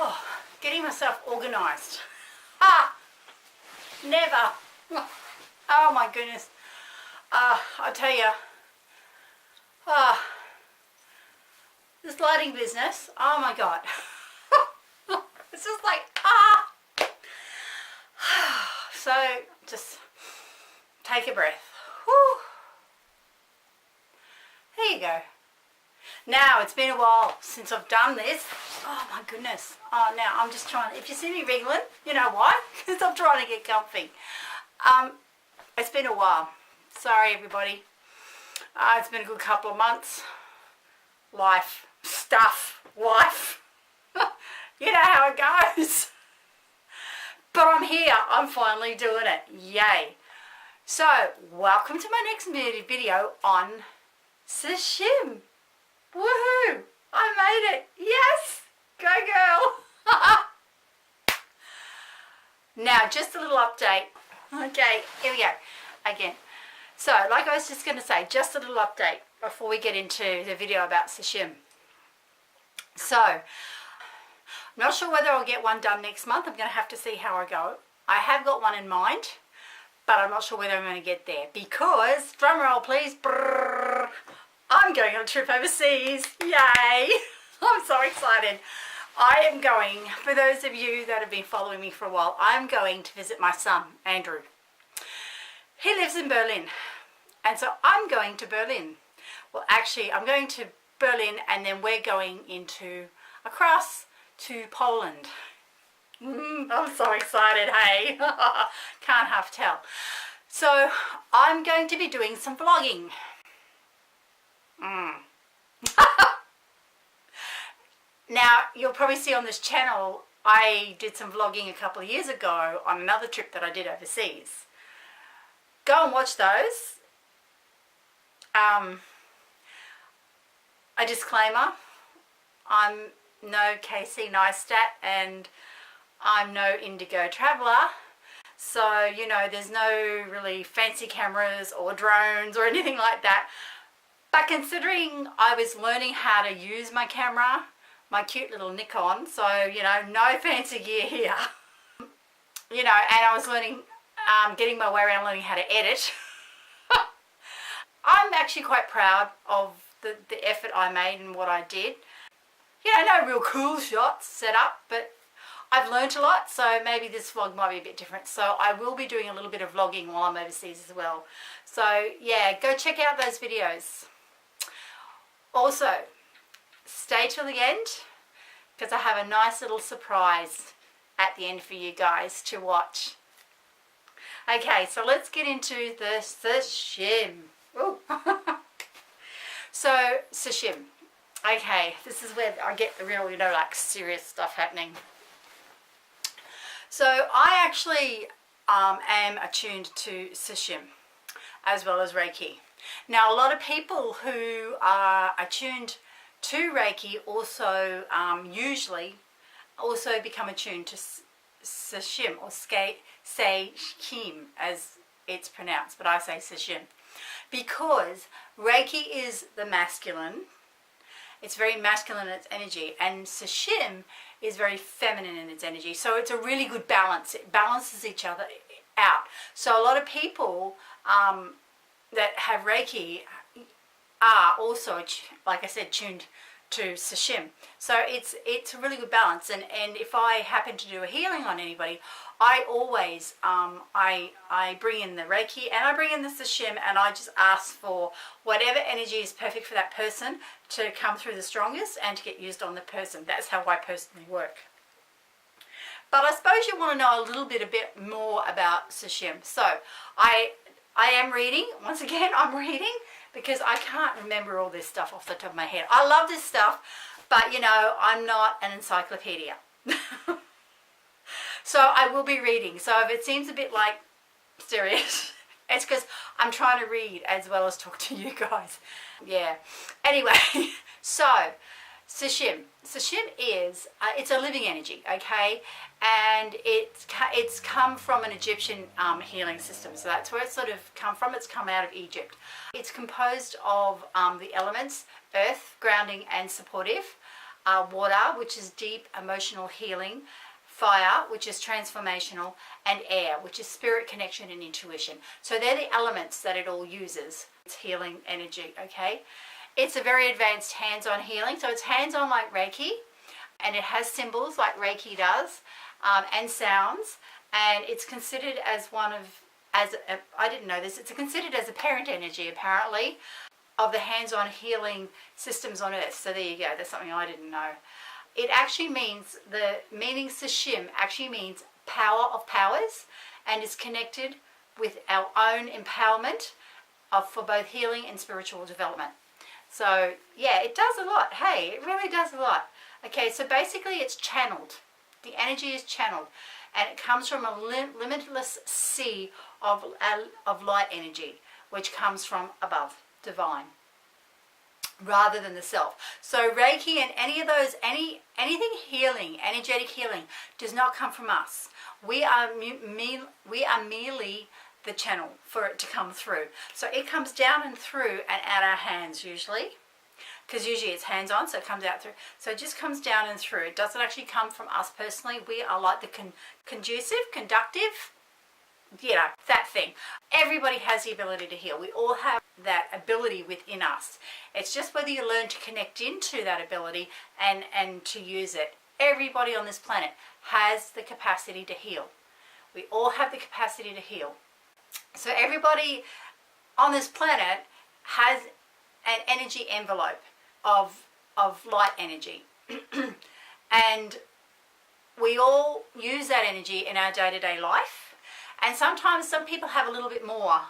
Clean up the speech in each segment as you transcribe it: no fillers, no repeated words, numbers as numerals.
Oh, getting myself organised. Ah, never. Oh my goodness. I tell you, this lighting business, oh my God. It's just like, So just take a breath. Whew. There you go. Now, it's been a while since I've done this. Oh my goodness. Oh, now I'm just trying, if you see me wriggling, you know why? Because I'm trying to get comfy. It's been a while. Sorry, everybody. It's been a good couple of months. Life, stuff, life. You know how it goes. But I'm here. I'm finally doing it. Yay. So, welcome to my next video on Seichim. Woohoo! I made it. Yes! Go girl! Now, just a little update. Okay, here we go. Again. So, like I was just going to say, just a little update before we get into the video about Seichim. So, I'm not sure whether I'll get one done next month. I'm going to have to see how I go. I have got one in mind, but I'm not sure whether I'm going to get there because, drum roll please, brrr, I'm going on a trip overseas. Yay! I'm so excited. I am going, for those of you that have been following me for a while, I'm going to visit my son, Andrew. He lives in Berlin, and so I'm going to Berlin. Well, actually, I'm going to Berlin, and then we're going across to Poland. I'm so excited, hey. Can't half tell. So I'm going to be doing some vlogging. Now, you'll probably see on this channel, I did some vlogging a couple of years ago on another trip that I did overseas. Go and watch those. A disclaimer, I'm no Casey Neistat and I'm no Indigo traveller, so you know there's no really fancy cameras or drones or anything like that, but considering I was learning how to use my camera, my cute little Nikon, so you know, no fancy gear here, you know, and I was learning, getting my way around learning how to edit. I'm actually quite proud of the effort I made and what I did. You know, no real cool shots set up, but I've learnt a lot, so maybe this vlog might be a bit different. So I will be doing a little bit of vlogging while I'm overseas as well. So yeah, go check out those videos. Also, stay till the end, because I have a nice little surprise at the end for you guys to watch. Okay, so let's get into the Seichim. So, Seichim. Okay, this is where I get the real, you know, like serious stuff happening. So I actually am attuned to Seichim as well as Reiki. Now, a lot of people who are attuned to Reiki also usually also become attuned to Seichim, or Seichim as it's pronounced, but I say Seichim because Reiki is the masculine. It's very masculine in its energy, and Seichim is very feminine in its energy. So it's a really good balance. It balances each other out. So a lot of people that have Reiki are also, like I said, tuned to Seichim. So it's a really good balance. And if I happen to do a healing on anybody, I always I bring in the Reiki and I bring in the Seichim, and I just ask for whatever energy is perfect for that person to come through the strongest and to get used on the person. That's how I personally work. But I suppose you want to know a bit more about Seichim. So I am reading, once again I'm reading, because I can't remember all this stuff off the top of my head. I love this stuff, but you know, I'm not an encyclopedia. So I will be reading. So if it seems a bit like serious, it's because I'm trying to read as well as talk to you guys. Yeah. Anyway, so Seichim. Seichim is, it's a living energy, okay? And it's come from an Egyptian healing system. So that's where it's sort of come from. It's come out of Egypt. It's composed of the elements, earth, grounding and supportive. water, which is deep emotional healing, fire, which is transformational, and air, which is spirit connection and intuition. So they're the elements that it all uses. It's healing energy, okay? It's a very advanced hands-on healing. So it's hands-on like Reiki, and it has symbols like Reiki does, and sounds. And it's considered as I didn't know this, it's considered as a parent energy, apparently, of the hands-on healing systems on earth. So there you go, that's something I didn't know. It actually means, the meaning Seichim actually means power of powers, and is connected with our own empowerment for both healing and spiritual development. So yeah, it does a lot. Hey, it really does a lot. Okay, so basically it's channeled. The energy is channeled, and it comes from a limitless sea of light energy, which comes from above, divine, rather than the self. So Reiki and any of those, anything healing, energetic healing, does not come from us. We are merely the channel for it to come through. So it comes down and through and at our hands usually, because usually it's hands-on, so it comes out through. So it just comes down and through. It doesn't actually come from us personally. We are like the conducive, conductive, that thing. Everybody has the ability to heal. We all have that ability within us. It's just whether you learn to connect into that ability and to use it. Everybody on this planet has the capacity to heal. We all have the capacity to heal. So everybody on this planet has an energy envelope of light energy. And we all use that energy in our day-to-day life. And sometimes some people have a little bit more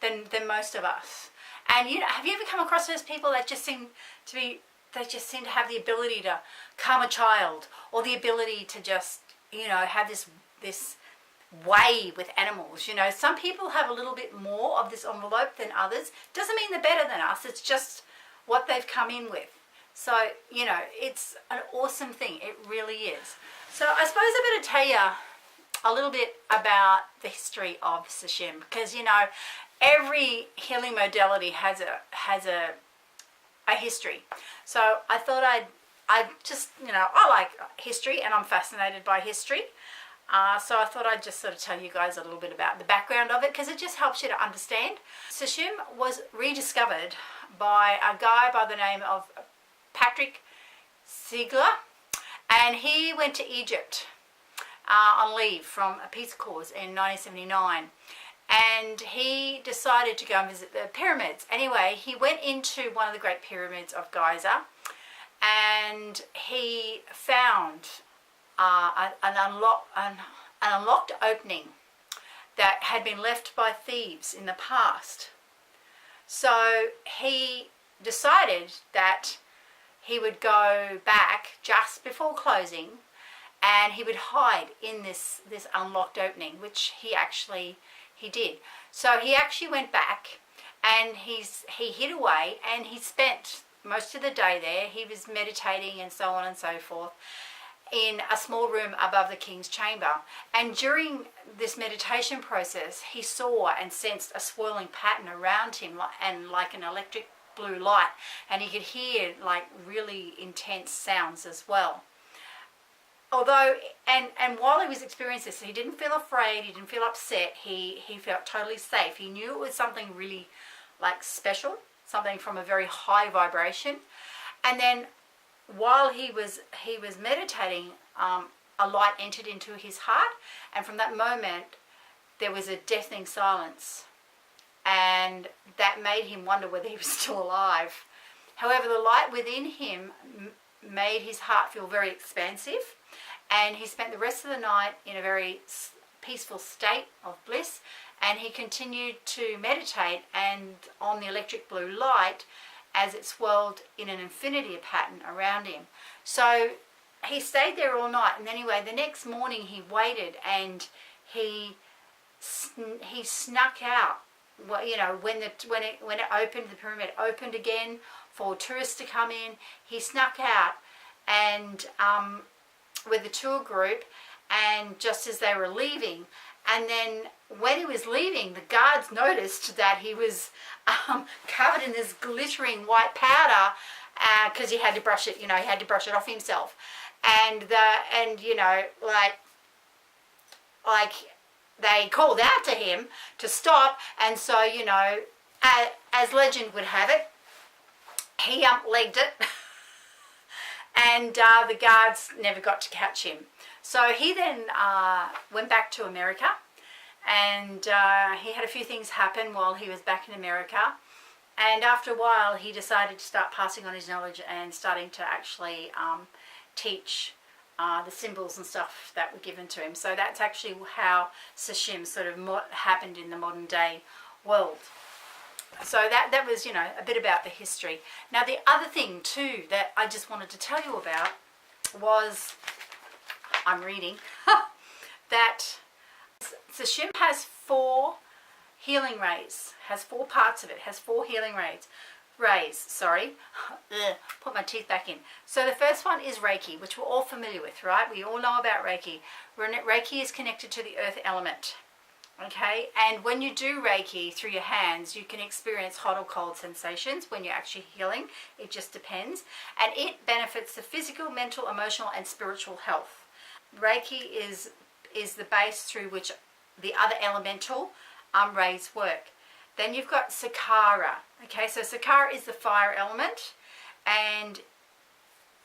than most of us. And have you ever come across those people that just seem to have the ability to calm a child, or the ability to just, have this way with animals? Some people have a little bit more of this envelope than others. Doesn't mean they're better than us. It's just what they've come in with. So, it's an awesome thing. It really is. So I suppose I better tell you a little bit about the history of Seichim, because every healing modality has a history. So I thought I like history, and I'm fascinated by history. So I thought I'd just sort of tell you guys a little bit about the background of it, because it just helps you to understand. Seichim was rediscovered by a guy by the name of Patrick Ziegler, and he went to Egypt on leave from a peace cause in 1979, and he decided to go and visit the pyramids. Anyway, he went into one of the great pyramids of Giza, and he found an unlocked opening that had been left by thieves in the past. So he decided that he would go back just before closing, and he would hide in this unlocked opening, which he did. So he actually went back, and he hid away, and he spent most of the day there. He was meditating and so on and so forth in a small room above the king's chamber. And during this meditation process, he saw and sensed a swirling pattern around him, and like an electric blue light, and he could hear like really intense sounds as well. Although, and while he was experiencing this, he didn't feel afraid, he didn't feel upset, he felt totally safe. He knew it was something really like special, something from a very high vibration. And then while he was meditating, a light entered into his heart, and from that moment there was a deafening silence, and that made him wonder whether he was still alive. However, the light within him made his heart feel very expansive, and he spent the rest of the night in a very peaceful state of bliss, and he continued to meditate and on the electric blue light as it swirled in an infinity pattern around him. So he stayed there all night, and anyway, the next morning he waited, and he snuck out. Well, when it opened, the pyramid opened again for tourists to come in. He snuck out, and with the tour group, and just as they were leaving, and then when he was leaving, the guards noticed that he was covered in this glittering white powder, because he had to brush it, he had to brush it off himself. And like they called out to him to stop, and so, as legend would have it, he legged it, and the guards never got to catch him. So he then went back to America, and he had a few things happen while he was back in America. And after a while, he decided to start passing on his knowledge and starting to actually teach the symbols and stuff that were given to him. So that's actually how Seichim sort of happened in the modern day world. So that was, a bit about the history. Now, the other thing too that I just wanted to tell you about was, I'm reading, that Seichim has 4 healing rays, has 4 parts of it, has 4 healing rays. Put my teeth back in. So the first one is Reiki, which we're all familiar with, right? We all know about Reiki. Reiki is connected to the earth element. Okay, and when you do Reiki through your hands, you can experience hot or cold sensations when you're actually healing. It just depends. And it benefits the physical, mental, emotional, and spiritual health. Reiki is the base through which the other elemental rays work. Then you've got Sakara. Okay, so Sakara is the fire element, and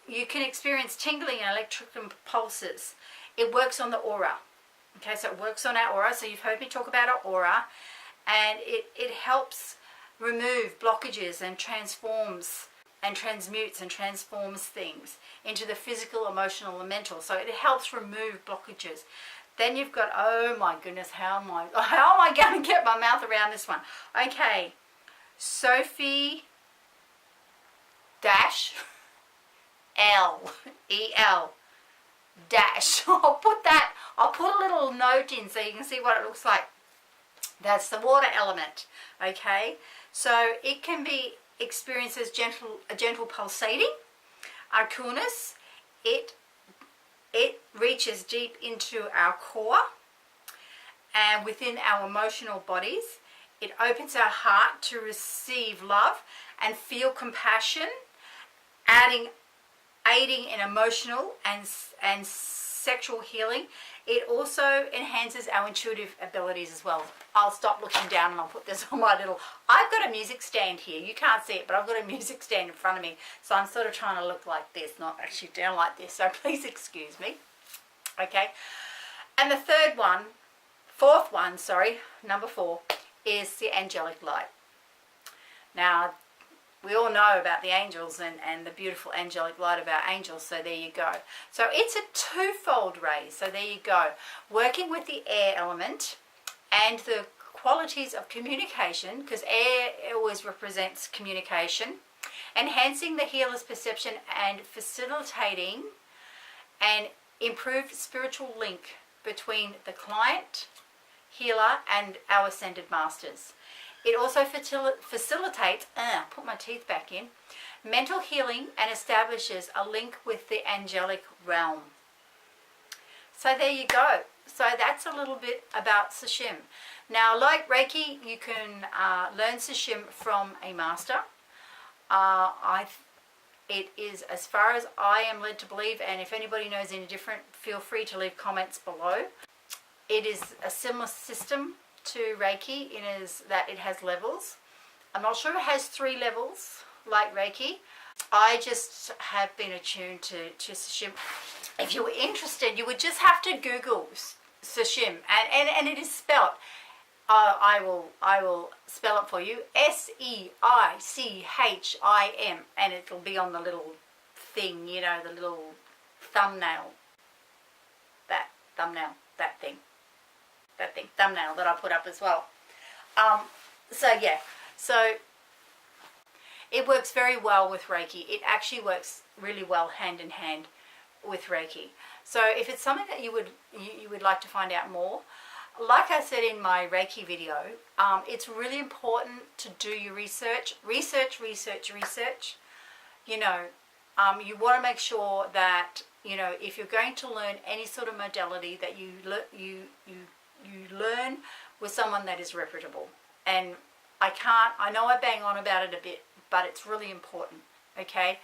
you can experience tingling and electrical pulses. It works on the aura. Okay, so it works on our aura. So you've heard me talk about our aura, and it helps remove blockages and transforms and transmutes and transforms things into the physical, emotional, and mental. So it helps remove blockages. Then you've got, oh my goodness, how am I going to get my mouth around this one? Okay, Sophie dash L E-L dash. I'll put a little note in so you can see what it looks like. That's the water element. Okay, so it can be experienced as a gentle pulsating. Our coolness, it reaches deep into our core and within our emotional bodies. It opens our heart to receive love and feel compassion, aiding in emotional and sexual healing. It also enhances our intuitive abilities as well. I'll stop looking down and I'll put this on my little... I've got a music stand here. You can't see it, but I've got a music stand in front of me. So I'm sort of trying to look like this, not actually down like this. So please excuse me. Okay. And the number 4, is the Angelic Light. Now, we all know about the angels and the beautiful angelic light of our angels, so there you go. So it's a 2-fold ray, so there you go. Working with the air element and the qualities of communication, because air always represents communication, enhancing the healer's perception and facilitating an improved spiritual link between the client, healer, and our ascended masters. It also facilitates, put my teeth back in, mental healing and establishes a link with the angelic realm. So there you go. So that's a little bit about Seichim. Now, like Reiki, you can learn Seichim from a master. It is, as far as I am led to believe, and if anybody knows any different, feel free to leave comments below. It is a similar system to Reiki in that it has levels. I'm not sure it has 3 levels like Reiki. I just have been attuned to Seichim. If you were interested, you would just have to Google Seichim, and it is spelled. I will spell it for you. Seichim, and it'll be on the little thing, the little thumbnail. Thumbnail that I put up as well. So it works very well with Reiki. It actually works really well hand in hand with Reiki. So if it's something that you would like to find out more, like I said in my Reiki video, it's really important to do your research. Research. You want to make sure that if you're going to learn any sort of modality, that you learn with someone that is reputable. And I know I bang on about it a bit, but it's really important. okay?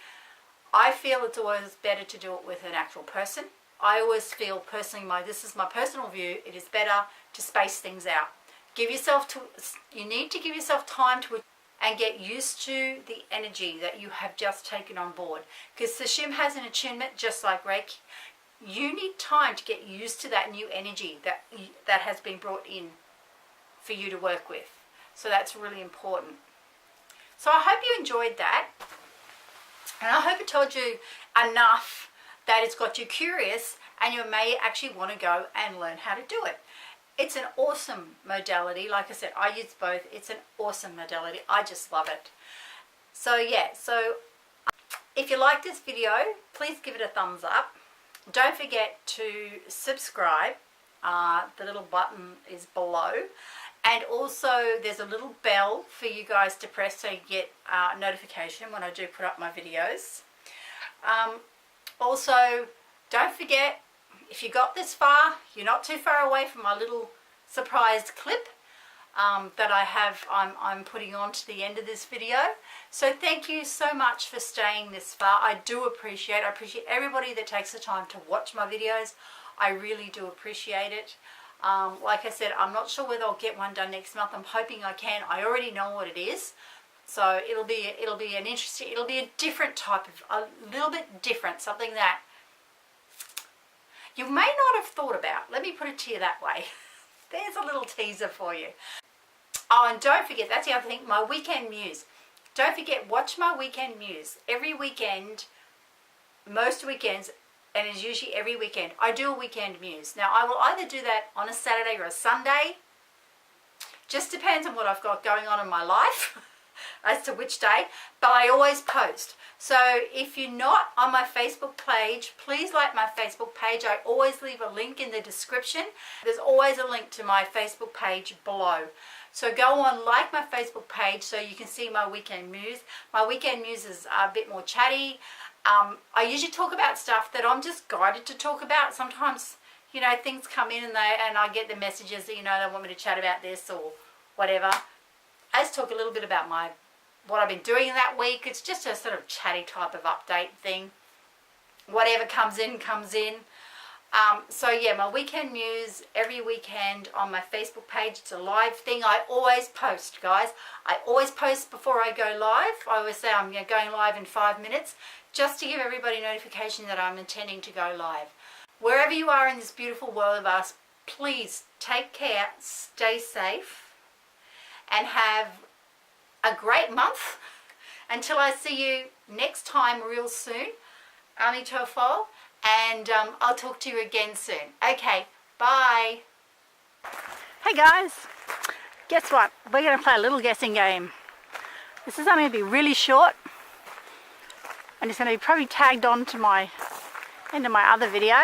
I feel it's always better to do it with an actual person. I always feel personally, this is my personal view, it is better to space things out. You need to give yourself time to and get used to the energy that you have just taken on board. Because Seichim has an attunement just like Reiki. You need time to get used to that new energy that has been brought in for you to work with. So that's really important. So I hope you enjoyed that. And I hope it told you enough that it's got you curious and you may actually want to go and learn how to do it. It's an awesome modality. Like I said, I use both. It's an awesome modality. I just love it. So yeah, if you like this video, please give it a thumbs up. Don't forget to subscribe. The little button is below. And also there's a little bell for you guys to press so you get notification when I do put up my videos. Also, don't forget, if you got this far, you're not too far away from my little surprised clip that I'm putting on to the end of this video. So thank you so much for staying this far. I appreciate everybody that takes the time to watch my videos. I really do appreciate it. Like I said, I'm not sure whether I'll get one done next month. I'm hoping I can. I already know what it is. So it'll be a different type of, a little bit different, something that you may not have thought about. Let me put it to you that way. There's a little teaser for you. Oh, and don't forget, that's the other thing, my weekend muse. Don't forget, watch my weekend muse. Every weekend, most weekends, and it's usually every weekend, I do a weekend muse. Now, I will either do that on a Saturday or a Sunday. Just depends on what I've got going on in my life as to which day, but I always post. So if you're not on my Facebook page, please like my Facebook page. I always leave a link in the description. There's always a link to my Facebook page below. So go on, like my Facebook page so you can see my weekend muse. My weekend muse is a bit more chatty. I usually talk about stuff that I'm just guided to talk about. Sometimes, you know, things come in and I get the messages that, you know, they want me to chat about this or whatever. I just talk a little bit about what I've been doing that week. It's just a sort of chatty type of update thing. Whatever comes in, comes in. So yeah, my weekend muse every weekend on my Facebook page. It's a live thing. I always post, guys. I always post before I go live. I always say I'm going live in 5 minutes just to give everybody notification that I'm intending to go live. Wherever you are in this beautiful world of us, please take care, stay safe, and have a great month. Until I see you next time real soon. Ani Tofol, and I'll talk to you again soon. Okay, bye. Hey guys, guess what? We're going to play a little guessing game. This is only going to be really short, and it's going to be probably tagged on to my end of my other video.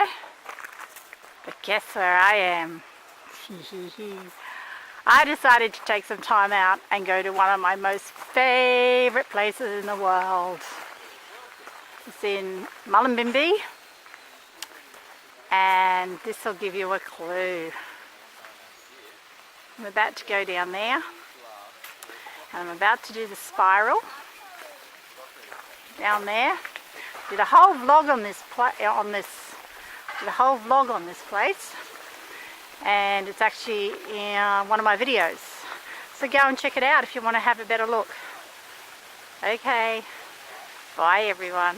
But guess where I am? I decided to take some time out and go to one of my most favourite places in the world. It's in Mullumbimby, and this will give you a clue. I'm about to go down there, and I'm about to do the spiral down there. Did a whole vlog on this place. And it's actually in one of my videos. So go and check it out if you want to have a better look. Okay, bye everyone.